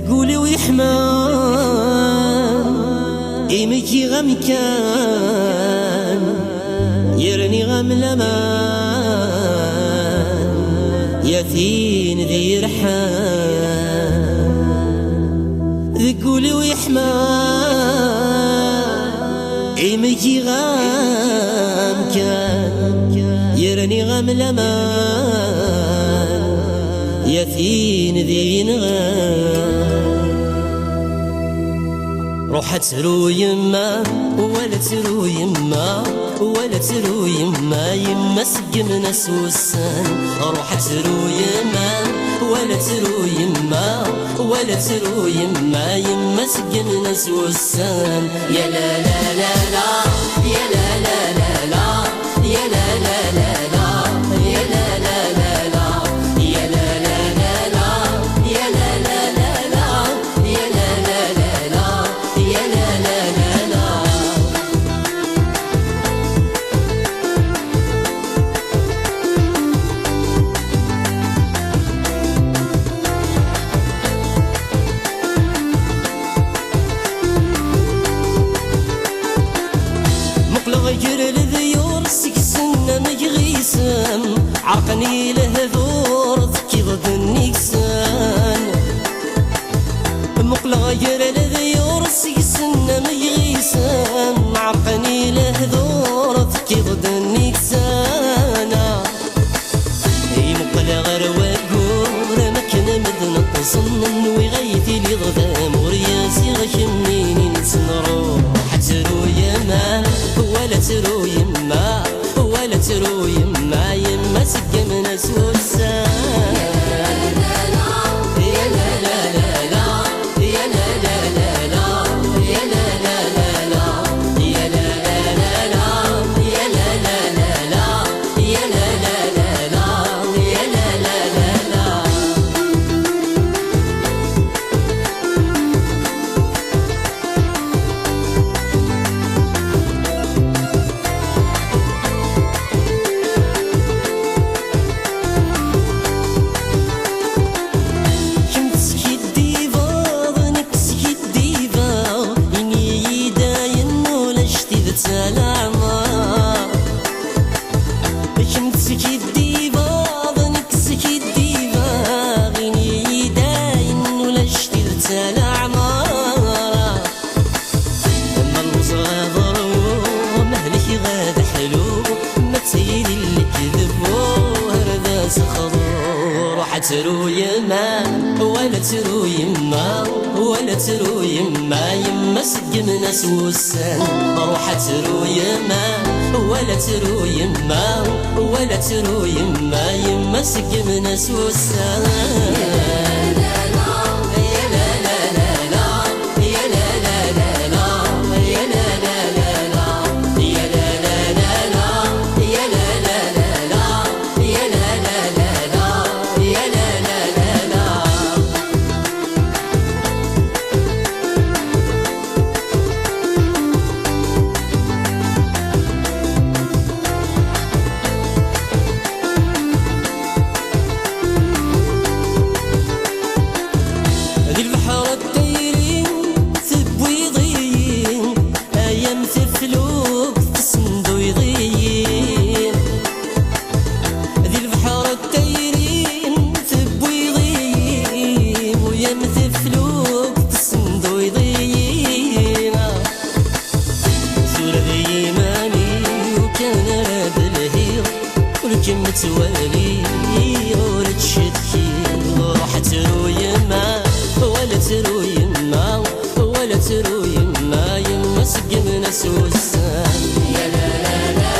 ذقولي ويحمان إيمكي غم كان يرني غم لمان يثين ذي رحان ذقولي ويحمان إيمكي غم كان يرني غم لمان يثين ذي نغان روح ترو يما ولا ترو يما ولا ترو يما يما سقمنا سوسان روح ترو يما ولا ترو يما ولا ترو يما يما سقمنا سوسان يا لا لا لا لا يا لا لا لا لا يا لا لا لا لا يا لا لا لا لا يا لا لا لا لا يا لا لا لا لا يا لا لا لا لا يا لا لا لا لا مقلغ يجر الذيور سكسنا مجغيسان عرقني لهذور ذكي ضد النكسان مقلغ يجر الذيور سكسنا مجغيسان عرقني لهذور ذكي ضد النكسان مقلغ رواقور مكنا مدن التصنن وغيثي لي ضغام ورياسي غشمنيني نسنرو حترو يما ولا ترو يما ولا ترو يما يما سقمنا سوسان يا لا لا لا لا يا لا لا لا لا يا لا لا لا لا يا لا لا لا لا يا لا لا لا لا يا لا لا لا لا يا لا لا لا لا ترو يما ولا ترو يما ولا ترو يما يما سقمنا سوسان روح ترو يما ولا ترو يما ولا ترو يما يما سقمنا سوسان متوالي ورد شدكي روح ترو يما ولا ترو يما ولا ترو يما يما سقمنا سوسان يا لا لا لا